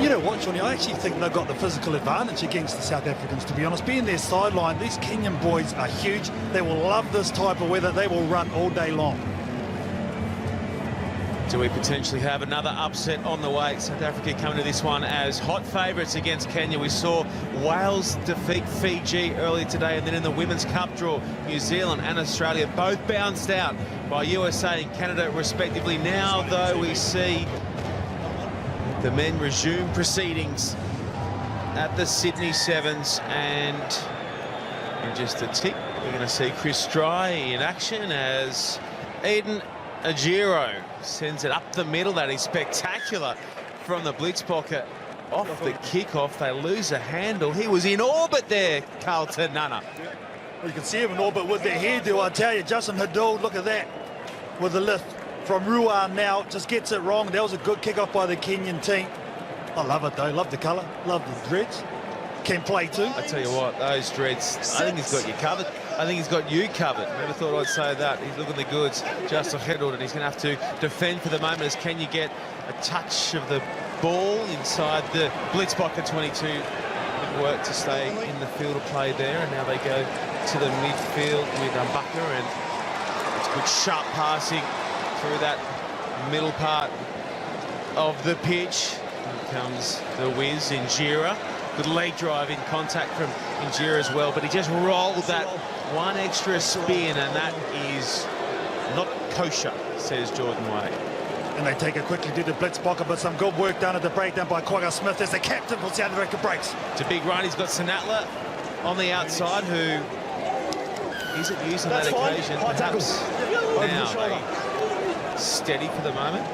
You know what, Johnny, I actually think they've got the physical advantage against the South Africans, to be honest. Being their sideline, these Kenyan boys are huge. They will love this type of weather. They will run all day long. Do we potentially have another upset on the way? South Africa coming to this one as hot favourites against Kenya. We saw Wales defeat Fiji earlier today, and then in the Women's Cup draw, New Zealand and Australia both bounced out by USA and Canada respectively. Now, though, we see the men resume proceedings at the Sydney Sevens, and in just a tick, we're going to see Chris Dry in action as Eden Ajiro sends it up the middle. That is spectacular from the blitz pocket. Off the kickoff, they lose a handle. He was in orbit there, Carlton Nana. Well, you can see him in orbit with their hairdo, I tell you. Justin Hadoud, look at that, with the lift from Ruan now, just gets it wrong. That was a good kickoff by the Kenyan team. I love it, though. Love the colour, love the dreads. Can play too. I tell you what, those dreads, I think he's got you covered. I think he's got you covered. Never thought I'd say that. He's looking the goods. Justin Hadoud, and he's going to have to defend for the moment as Kenya get a touch of the ball inside the blitz pocket 22. Good work to stay in the field of play there, and now they go to the midfield with Mbaka, and it's good sharp passing through that middle part of the pitch. Here comes the whiz in Jira. Good leg drive in contact from Injira as well, but he just rolled that one extra spin, and that is not kosher, says Jordan Way. And they take it quickly to the blitz pocket, but some good work done at the breakdown by Quagga Smith as the captain for South Africa breaks. It's a big run. He's got Sinatla on the outside, who isn't used on that occasion. Perhaps now steady for the moment.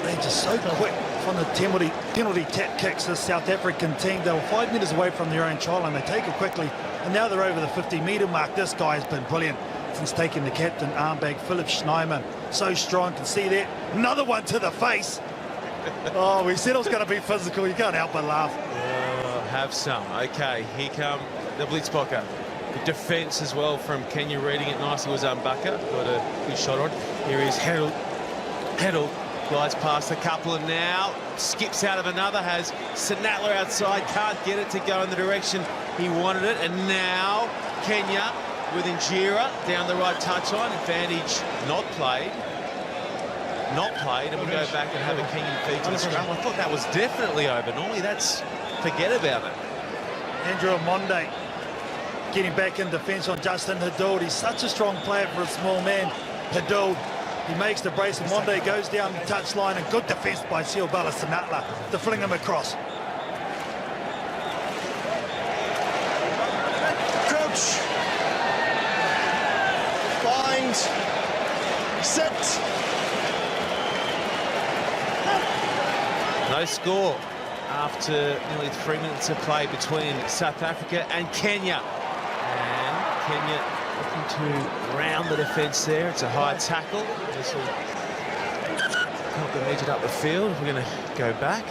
They're just so quick from the penalty tap kicks, this South African team. They were 5 metres away from their own try line. They take it quickly, and now they're over the 50-metre mark. This guy has been brilliant since taking the captain armbag. Philip Schneiman, so strong. Can see that. Another one to the face. Oh, we said it was going to be physical. You can't help but laugh. Have some. Okay, here come the blitz pocket. The defence as well from Kenya, reading it nicely was Mbaka. Got a good shot on. Here is Heddle. Glides past a couple, and now skips out of another, has Sinatla outside, can't get it to go in the direction he wanted it, and now Kenya with Injira down the right touchline. Advantage not played, and we'll go back and have a Kenyan feed to the scrum. I thought that was definitely over. Normally that's forget about it. Andrew Amonde getting back in defence on Justin Hadoud. He's such a strong player for a small man. Hadoud, he makes the brace, and Monde goes down the touchline, and good defence by Siobala Sinatla to fling him across. Crouch. Bind. Set. No score after nearly 3 minutes of play between South Africa and Kenya. And Kenya looking to round the defence there. It's a high tackle. This will help them edge it up the field. We're going to go back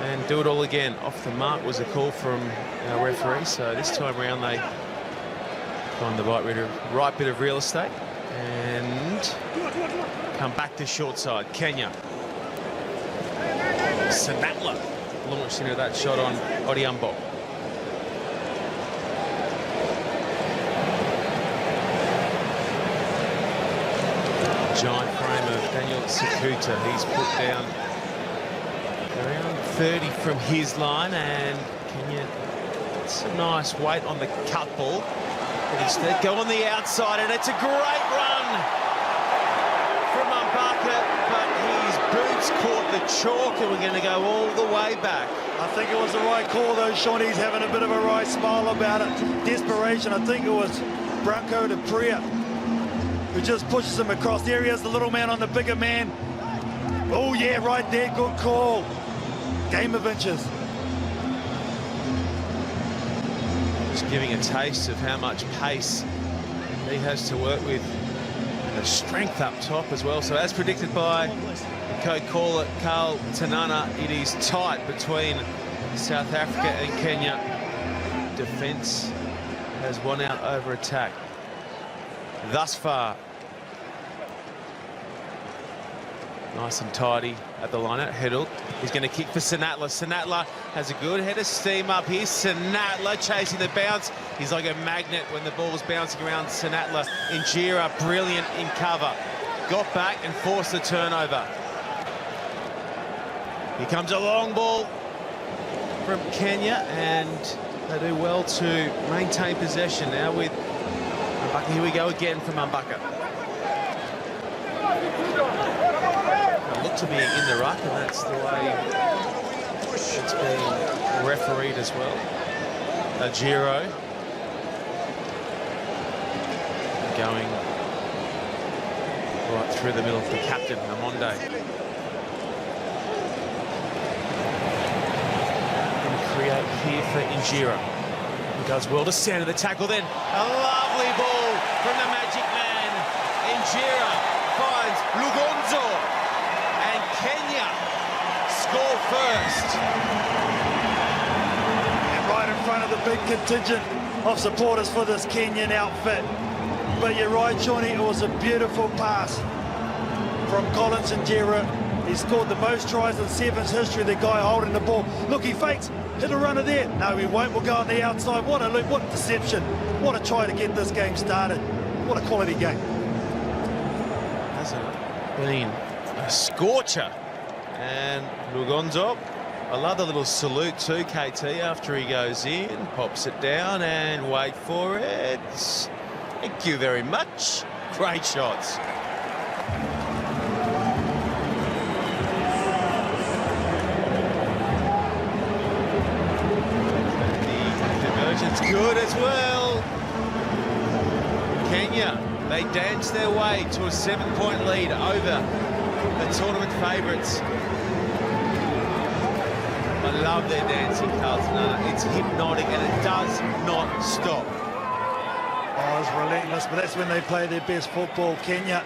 and do it all again. Off the mark was a call from our referee. So this time around they find the right bit of real estate and come back to short side. Kenya. Sinatla launched into that shot on Odiambo. Giant frame of Daniel Sikuta. He's put down around 30 from his line, and Kenya gets a nice weight on the cut ball. But instead go on the outside, and it's a great run from Mbaka, but his boots caught the chalk, and we're going to go all the way back. I think it was the right call, though, Sean. He's having a bit of a right smile about it. Desperation. I think it was Branko de Pria who just pushes him across. There he is, the little man on the bigger man. Oh, yeah, right there. Good call. Game of inches. Just giving a taste of how much pace he has to work with, and the strength up top as well. So as predicted by the co-caller Carl Tanana, it is tight between South Africa and Kenya. Defence has won out over attack thus far. Nice and tidy at the line-out. Heddle. He's going to kick for Sinatla. Sinatla has a good head of steam up here. Sinatla chasing the bounce. He's like a magnet when the ball's bouncing around. Sinatla. Injera, brilliant in cover. Got back and forced the turnover. Here comes a long ball from Kenya, and they do well to maintain possession now with Mbaka. Here we go again from Mbaka. Look to be in the ruck, and that's the way it's been refereed as well. Ajiro going right through the middle for the captain, Amonde. And create here for Injera. He does well to center the tackle then. A lovely ball from the magic man. Injera finds Lugonzo. And Kenya score first. And right in front of the big contingent of supporters for this Kenyan outfit. But you're right, Shawnee, it was a beautiful pass from Collins Injera. He scored the most tries in Sevens history, the guy holding the ball. Look, he fakes, hit a runner there. No, he won't, we'll go on the outside. What a loop, what deception. What a try to get this game started. What a quality game. Hasn't been a scorcher. And Lugonzo, I love the little salute too, KT, after he goes in, pops it down and wait for it. Thank you very much. Great shots. The conversion's good as well. Kenya, they dance their way to a 7-point lead over the tournament favourites. I love their dancing, Carlton. It's hypnotic and it does not stop. Oh, it's relentless, but that's when they play their best football. Kenya,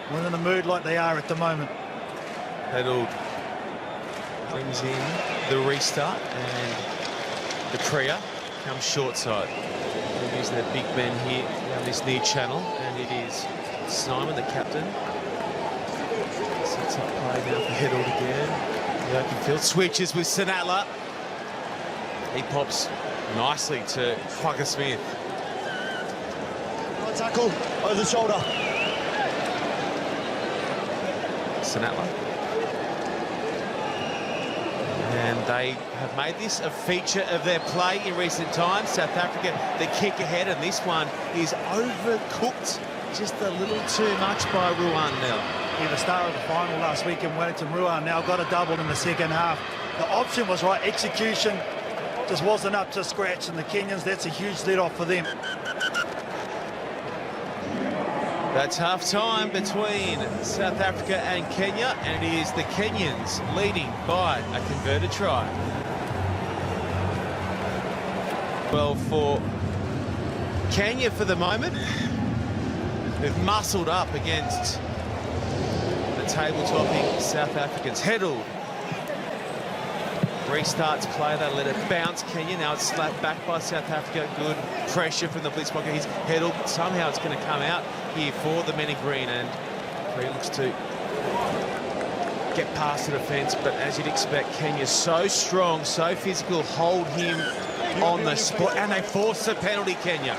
when in the mood like they are at the moment. Heddle brings in the restart, and the Priya comes short side. They use their big men here down this near channel, and it is Simon, the captain. Sets up play now for Heddle again. The open field switches with Sinatla. He pops nicely to Quagga Smith. Tackle over the shoulder. Sinatla. And they have made this a feature of their play in recent times. South Africa, the kick ahead, and this one is overcooked just a little too much by Ruan now. He was the star of the final last week in Wellington. Ruan now got a double in the second half. The option was right, execution just wasn't up to scratch, and the Kenyans, that's a huge let-off for them. That's half-time between South Africa and Kenya, and it is the Kenyans leading by a converted try. Well, for Kenya for the moment, they've muscled up against the table-topping South Africans. Heddle restarts play, they let it bounce. Kenya, now it's slapped back by South Africa. Good pressure from the blitz blocker. He's Heddle. Somehow it's going to come out here for the men in green, and he looks to get past the defence, but as you'd expect, Kenya's so strong, so physical, hold him on the spot, and they force the penalty, Kenya.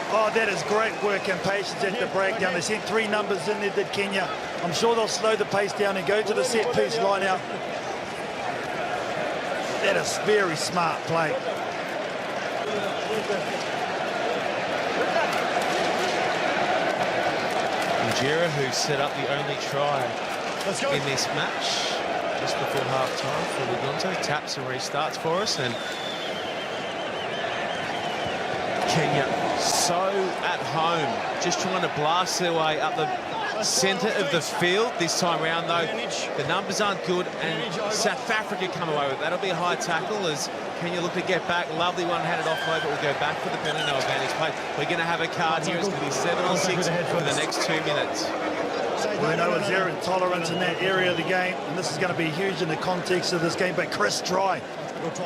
Oh, that is great work and patience at the breakdown. They sent 3 numbers in there, did Kenya. I'm sure they'll slow the pace down and go to the set-piece line out. That is very smart play. Injera, who set up the only try in this match just before half-time for Lugonzo, taps and restarts for us, and Kenya so at home, just trying to blast their way up the centre of the field. This time round, though, the numbers aren't good, and South Africa come away with it. That'll be a high tackle as Kenya look to get back. Lovely one-handed offload, but we'll go back for the penalty. No advantage play. We're going to have a card here. It's going to be 7 on 6 for the next 2 minutes. We know it's zero intolerance in that area of the game, and this is going to be huge in the context of this game. But Chris Try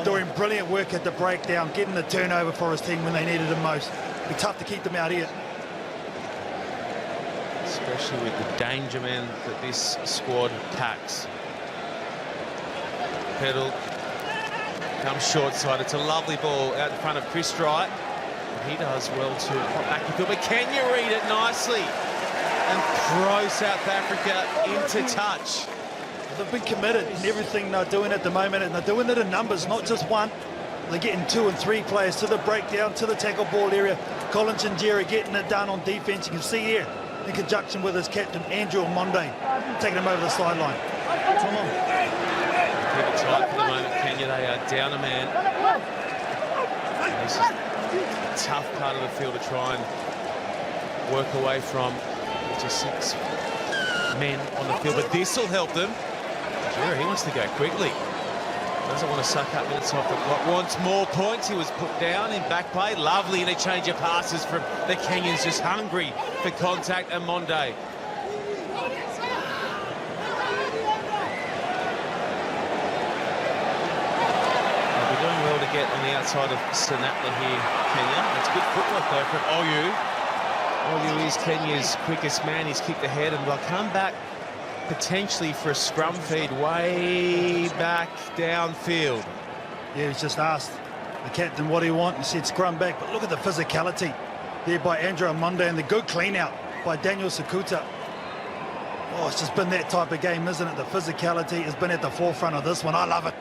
doing brilliant work at the breakdown, getting the turnover for his team when they needed him most. It'll be tough to keep them out here. especially with the danger man that this squad packs. Pedal comes short side. It's a lovely ball out in front of Chris Wright. He does well to pop back the field, but can you read it nicely and throw South Africa into touch? They've been committed in everything they're doing at the moment, and they're doing it in numbers, not just one. They're getting 2 and 3 players to the breakdown, to the tackle ball area. Colin Chinjera getting it done on defence. You can see here, in conjunction with his captain, Andrew Monday, taking him over the sideline. Come on. Keep it tight for the moment, Kenya. They are down a man. This is a tough part of the field to try and work away from. Just 6 men on the field, but this will help them. Sure, he wants to go quickly. Doesn't want to suck up minutes off the clock. Wants more points. He was put down in back play. Lovely interchange of passes from the Kenyans, just hungry for contact. And Monday. They're doing well to get on the outside of Sinatla here, Kenya. It's good footwork though from Oyu. Oyu is Kenya's quickest man. He's kicked ahead and they'll come back potentially for a scrum feed way back downfield. Yeah, he's just asked the captain what he wants. He said scrum back, but look at the physicality there by Andrew Monday and the good clean out by Daniel Sakuta. Oh, it's just been that type of game, isn't it? The physicality has been at the forefront of this one. I love it.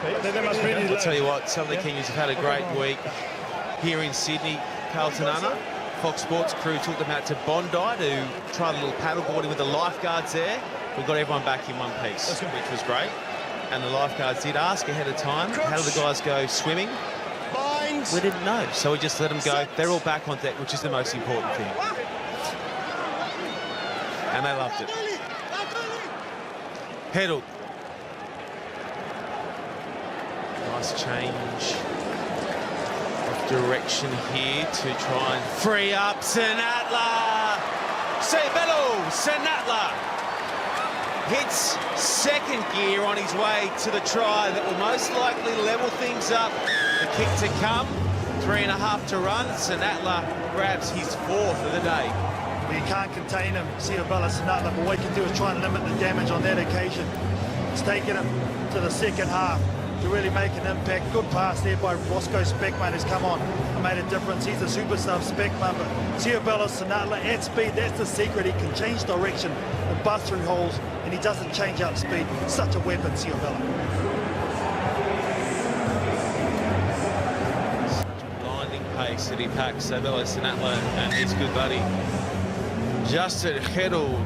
I'll tell you what, some of the Kenyans have had a great week here in Sydney. Carlton Anna, Fox Sports crew took them out to Bondi to try a little paddleboarding with the lifeguards there. We got everyone back in one piece, which was great. And the lifeguards did ask ahead of time, how do the guys go swimming? We didn't know, so we just let them go. They're all back on deck, which is the most important thing. And they loved it. Pedal. Nice change of direction here to try and free up Sinatla. Sinatla hits second gear on his way to the try that will most likely level things up. The kick to come, 3.5 to run. Sinatla grabs his 4th of the day. Well, you can't contain him, Siobella Sinatla, but what you can do is try and limit the damage on that occasion. It's taken him to the second half to really make an impact. Good pass there by Roscoe Speckman, who's come on and made a difference. He's a super sub, Speckman, but Siobella Sinatla at speed, that's the secret. He can change direction and bust through holes, and he doesn't change out speed. Such a weapon, Siobella. Blinding pace that he packs, Siobella Sinatla and his good buddy Justin Heddle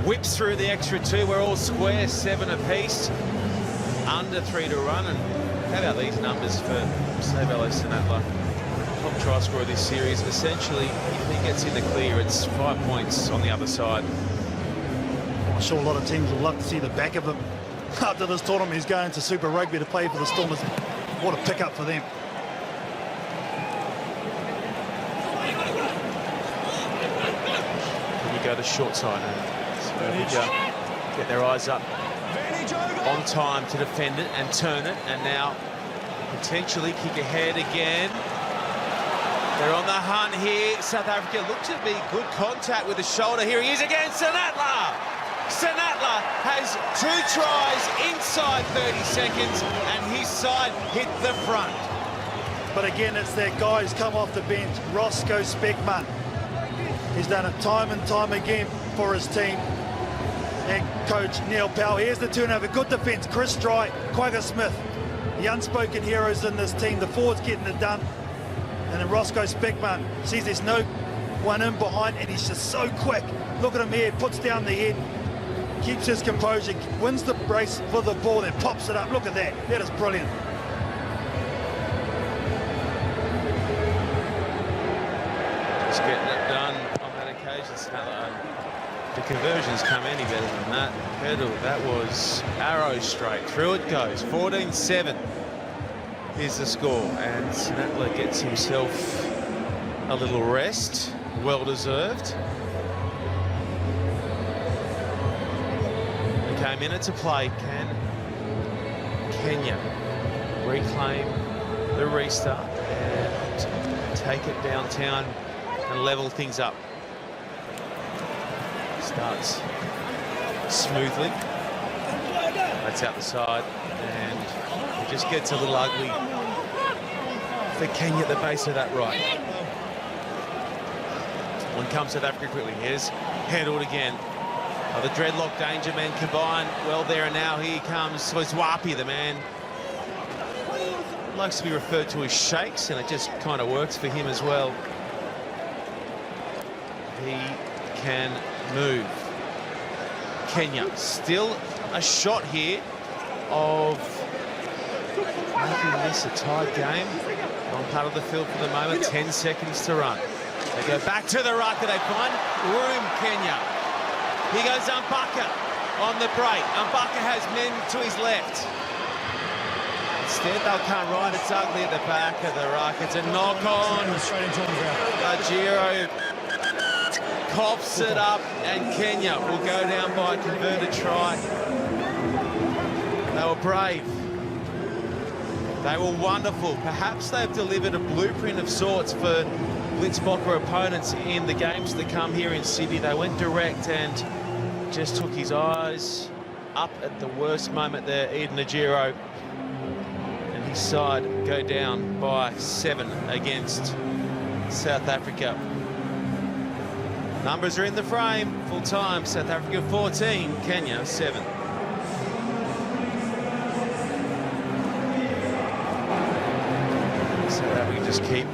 whips through the extra 2. We're all square, 7 apiece. Under 3 to run, and how about these numbers for Siobella Sinatla, top try scorer this series? Essentially, if he gets in the clear, it's 5 points on the other side. I'm sure a lot of teams would love to see the back of him. After this tournament, he's going to Super Rugby to play for the Stormers. What a pickup for them. Can you go to short side? So get their eyes up on time to defend it and turn it, and now potentially kick ahead again. They're on the hunt here. South Africa look to be good contact with the shoulder. Here he is again, Sinatla. Sinatla has 2 tries inside 30 seconds, and his side hit the front. But again, it's that guy who's come off the bench, Roscoe Speckman. He's done it time and time again for his team. And coach Neil Powell, here's the turnover, good defence, Chris Dry, Quagga Smith, the unspoken heroes in this team, the forwards getting it done. And then Roscoe Speckman sees there's no one in behind, and he's just so quick. Look at him here, puts down the head, keeps his composure, wins the race for the ball, then pops it up. Look at that, that is brilliant. Just getting it done on that occasion. The conversions come any better than that. Pedal, that was arrow straight. Through it goes. 14-7 is the score. And Sinatla gets himself a little rest. Well deserved. Okay, minute to play. Can Kenya reclaim the restart and take it downtown and level things up. Starts smoothly. That's out the side, and it just gets a little ugly for Kenya at the base of that right. One comes South Africa quickly. Here's Herold again. Oh, the dreadlock danger men combine well there, and now here comes Swapi, the man. Likes to be referred to as Shakes, and it just kind of works for him as well. He can move. Kenya still a shot here of making this a tied game. On part of the field for the moment, 10 seconds to run. They go back to the ruck, and they find room, Kenya. Here goes Mbaka on the break. Mbaka has men to his left. Instead, they'll come right. It's ugly at the back of the ruck. It's a knock on. Ajiro coughs it up, and Kenya will go down by a converted try. They were brave. They were wonderful. Perhaps they've delivered a blueprint of sorts for Blitzbokker opponents in the games that come here in Sydney. They went direct and just took his eyes up at the worst moment there, Eden Ajiro. And his side go down by 7 against South Africa. Numbers are in the frame. Full time, South Africa 14, Kenya 7. South Africa just keep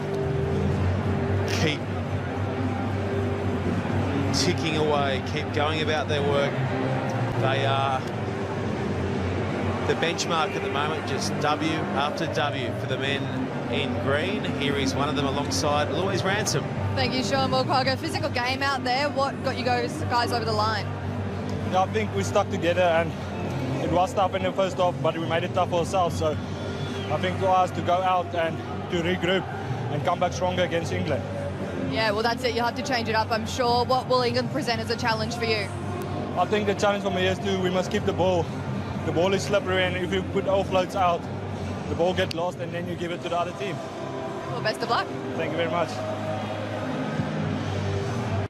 ticking away, keep going about their work. They are the benchmark at the moment, just W after W for the men in green. Here is one of them alongside Louise Ransom. Thank you, Sean Morcago. Physical game out there. What got you guys over the line? Yeah, I think we stuck together, and it was tough in the first half, but we made it tough for ourselves. So I think for us to go out and to regroup and come back stronger against England. Yeah, well, that's it. You'll have to change it up, I'm sure. What will England present as a challenge for you? I think the challenge for me is we must keep the ball. The ball is slippery, and if you put offloads out, the ball gets lost, and then you give it to the other team. Well, best of luck. Thank you very much.